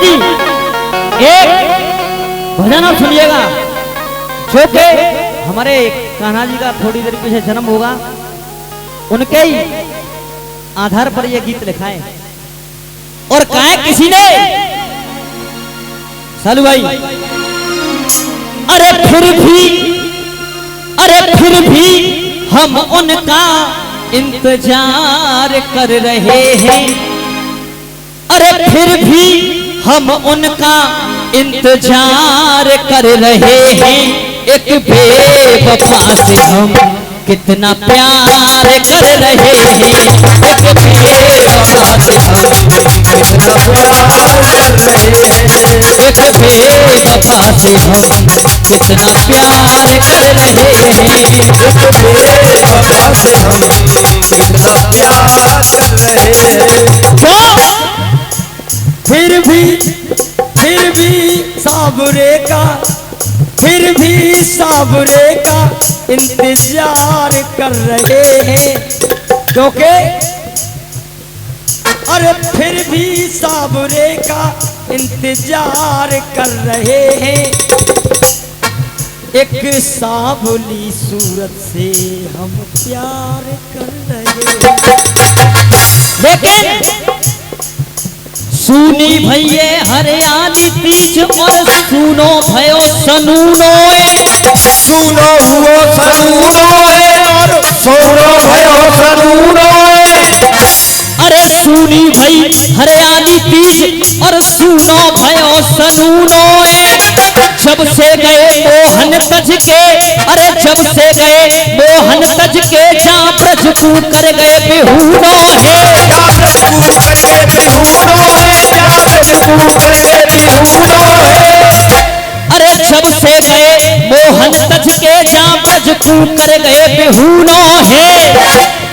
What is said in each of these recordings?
जी एक भजन और सुनिएगा, जो कि हमारे कान्हा जी का थोड़ी देर पीछे जन्म होगा, उनके ही आधार पर यह गीत लिखा है। और कहा किसी ने, सालू भाई, अरे फिर भी हम उनका इंतजार कर रहे हैं, अरे फिर भी हम उनका इंतजार कर रहे हैं। एक बेवफा से हम कितना प्यार कर रहे हैं, एक बेवफा से हम कितना प्यार कर रहे हैं, एक बेवफा से हम कितना प्यार कर रहे हैं, एक बेवफा से हम कितना प्यार कर रहे हैं। फिर भी साबरे का इंतजार कर रहे हैं, क्योंकि अरे फिर भी साबरे का इंतजार कर रहे हैं। एक सावली सूरत से हम प्यार कर रहे हैं। लेकिन सुनी भैये हरियाली तीज और सुनो भयो सनूनो, सुनो हुओ सनूनो और सुनो भयो सनूनो। अरे सुनी भई हरियाली तीज और सुनो भयो सनूनो। जब से गए मोहन तज के, अरे जब से गए मोहन तज के, जा ब्रज को कर गए बिहूनो है, अरे जब से गए मोहन तज के, जा ब्रज को कर गए बिहूनो है।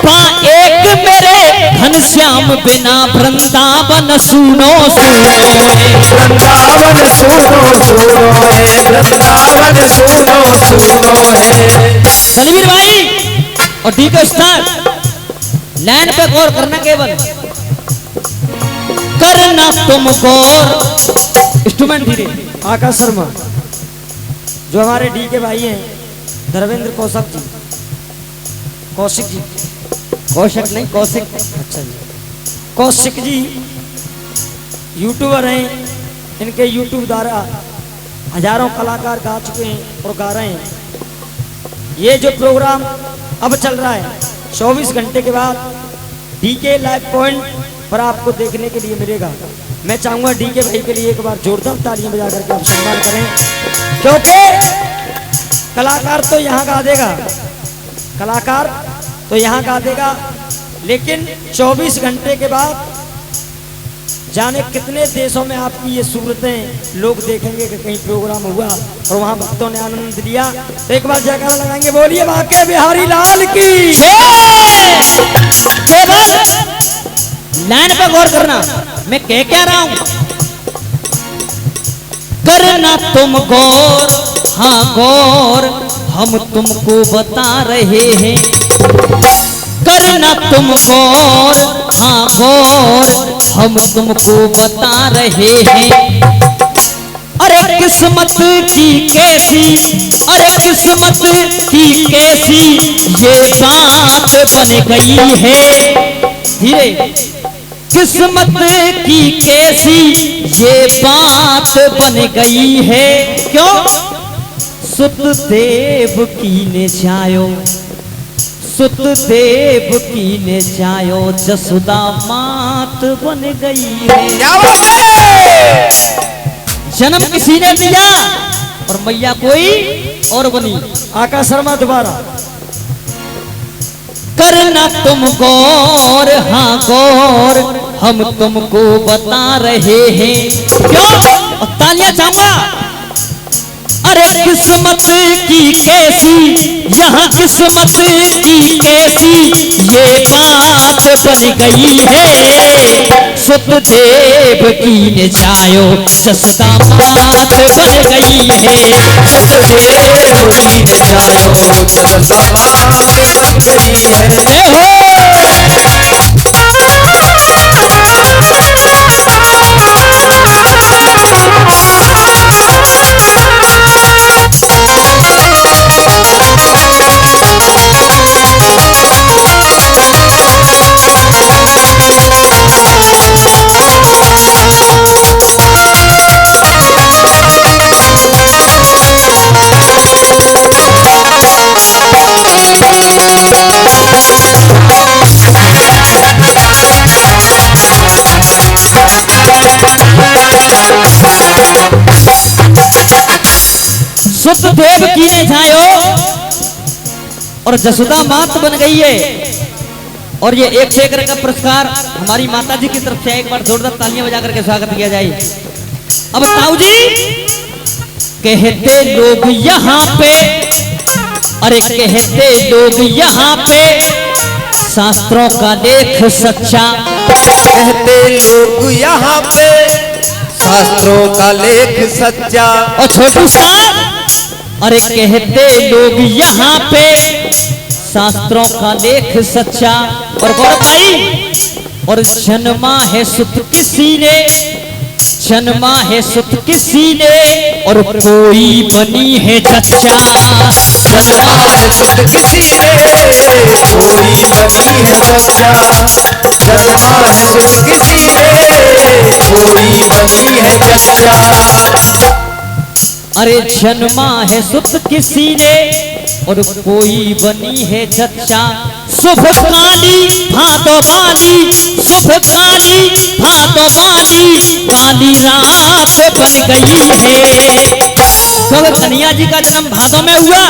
पा एक मेरे घनश्याम बिना वृंदावन सुनो सुनो है, वृंदावन सुनो सुनो है, वृंदावन सुनो सुनो है। रणवीर भाई और डी के उस्ताद लाइन पे गौर करना, केवल करना तुम गौर। इंस्ट्रूमेंट धीरे। आकाश शर्मा जो हमारे डी के भाई हैं, धर्मेंद्र कौशिक जी, कौशिक नहीं कौशिक, अच्छा जी, कौशिक जी यूट्यूबर हैं। इनके यूट्यूब द्वारा हजारों कलाकार गा चुके हैं और गा रहे हैं। ये जो प्रोग्राम अब चल रहा है 24 घंटे के बाद डीके लाइव पॉइंट पर आपको देखने के लिए मिलेगा। मैं चाहूंगा डीके भाई के लिए एक बार जोरदार तालियां बजा करके आप सम्मान करें, क्योंकि कलाकार तो यहाँ गा देगा, कलाकार तो यहाँ गा देगा, लेकिन 24 घंटे के बाद जाने कितने देशों में आपकी ये सूरतें लोग देखेंगे कि कहीं प्रोग्राम हुआ और वहाँ भक्तों ने आनंद लिया। तो एक बार जयकारा लगाएंगे, बोलिए बांके बिहारी लाल की। लाइन पे गौर करना, मैं क्या रहा हूं। करना तुम गौर, हाँ गौर हम तुमको बता रहे हैं। करना तुम गौर, हाँ गौर हम तुमको बता रहे हैं। अरे किस्मत की कैसी, अरे किस्मत की कैसी ये बात बन गई है। धीरे। किस्मत की कैसी ये बात बन गई है। क्यों? सुतदेव की ने जायो, सुतदेव की ने जायो, जसोदा मात बन गई है। जन्म किसी ने दिया और मैया कोई और बनी। आकाश शर्मा दोबारा। करना तुम गौर, हाँ गौर हम तुमको बता रहे हैं। क्यों? और तालियां चाहूंगा। अरे किस्मत की कैसी, यहाँ किस्मत की कैसी ये बात बन गई है। सुतदेव की ने जायो, जसोदा मात बन गई है। सुतदेव की ने जायो, जसोदा मात बन गई है। और जसोदा मात बन गई है। और ये 1 से 1 का पुरस्कार हमारी माता जी की तरफ से एक बार जोरदार तालियां बजा करके स्वागत किया जाए। अब ताऊ जी कहते लोग यहाँ पे, अरे कहते लोग यहाँ पे शास्त्रों का लेख सच्चा, कहते लोग यहाँ पे शास्त्रों का लेख सच्चा। और छोटू साहब अरे कहते लोग यहाँ पे शास्त्रों का लेख सच्चा। और गौरव भाई और जन्मा है सुत किसी ने, जन्मा है सुत किसी ने और कोई बनी है जच्चा। जन्मा है सुत किसी ने कोई बनी है जच्चा। जन्मा है सुत किसी ने कोई बनी है जच्चा। अरे जन्मा है सुत किसी ने और कोई बनी है जच्चा। शुभ काली भादो वाली, शुभ काली भादो वाली, काली रात बन गई है। तो कन्हैया जी का जन्म भादो में हुआ,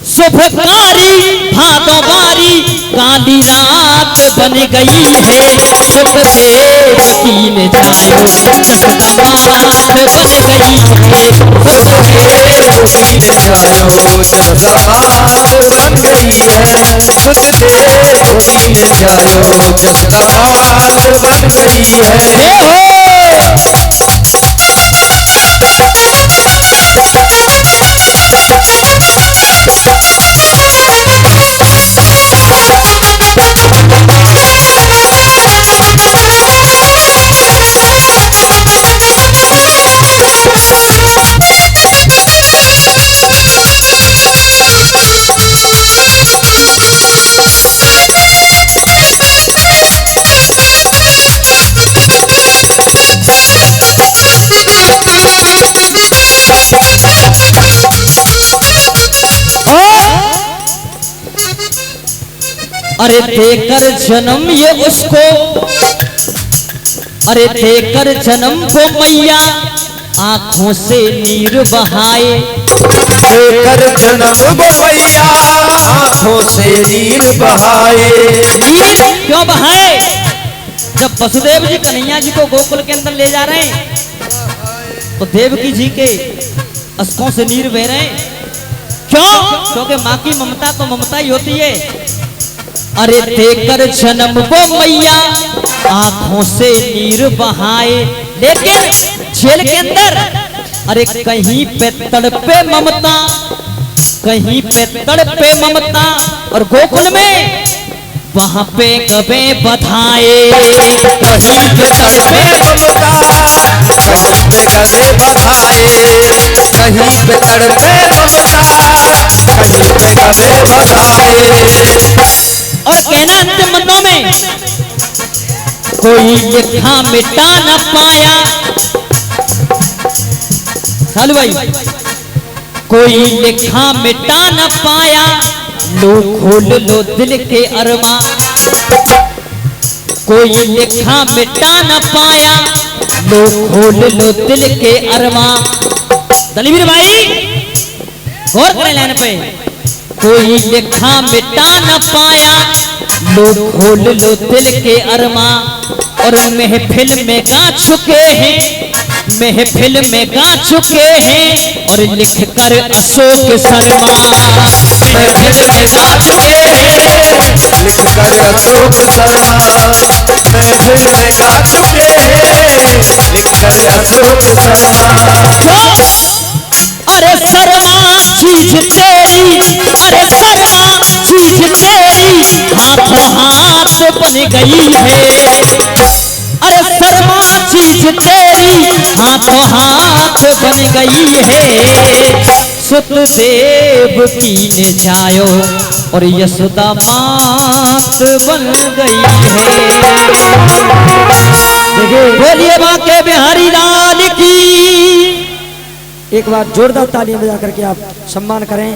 शुभकारी भादो वाली काली रात बन गई है। सुत देवकी ने जायो जसोदा मात बन गई है। सुत देवकी ने जायो जसोदा मात बन गई है। सुत देवकी ने जायो जसोदा मात बन गई है। अरे देकर जन्म ये उसको, अरे देकर जन्म को मैया आंखों से नीर बहाए। देकर जन्म को मैया आंखों से नीर बहाए। नीर क्यों बहाए? जब वसुदेव जी कन्हैया जी को गोकुल के अंदर ले जा रहे हैं तो देवकी जी के अश्कों से नीर बह रहे हैं। क्यों? क्योंकि माँ की ममता तो ममता ही होती है। अरे देकर जन्म वो मैया आंखों से नीर बहाए। लेकिन जेल के अंदर अरे कहीं पे तड़पे ममता, कहीं पे तड़पे ममता, और गोकुल में वहां पे कबे बधाए। कहीं पे तड़पे ममता, कहीं पे कबे बधाए। कहीं पे तड़पे ममता, कहीं पे कबे बधाए। और कहना अंतिम मंदों में कोई लिखा मिटा न पाया। सालू भाई कोई लिखा मिटा न पाया, लो खोल लो दिल के अरमा। कोई लिखा मिटा न पाया, लो खोल लो दिल के अरमा। दलीवीर भाई गौर करें लाइन पे। कोई लिखा मिटा न पाया, लो खोल लो दिल के अरमा। और महफिल में गा चुके हैं, महफिल में गा चुके हैं, और लिख कर अशोक शर्मा। महफिल में गा चुके हैं, लिख कर अशोक शर्मा। महफिल में गा चुके हैं, लिख कर अशोक शर्मा। अरे शर्मा चीज तेरी, अरे शर्मा चीज तेरी हाथों हाथ बन गई है। अरे शर्मा चीज तेरी हाथों हाथ बन गई है। सुत देवकी ने जायो और यशोदा मात बन गई है। बोलिए माँ के बिहारी लाल की। एक बार जोरदार तालियां बजा करके आप सम्मान करें।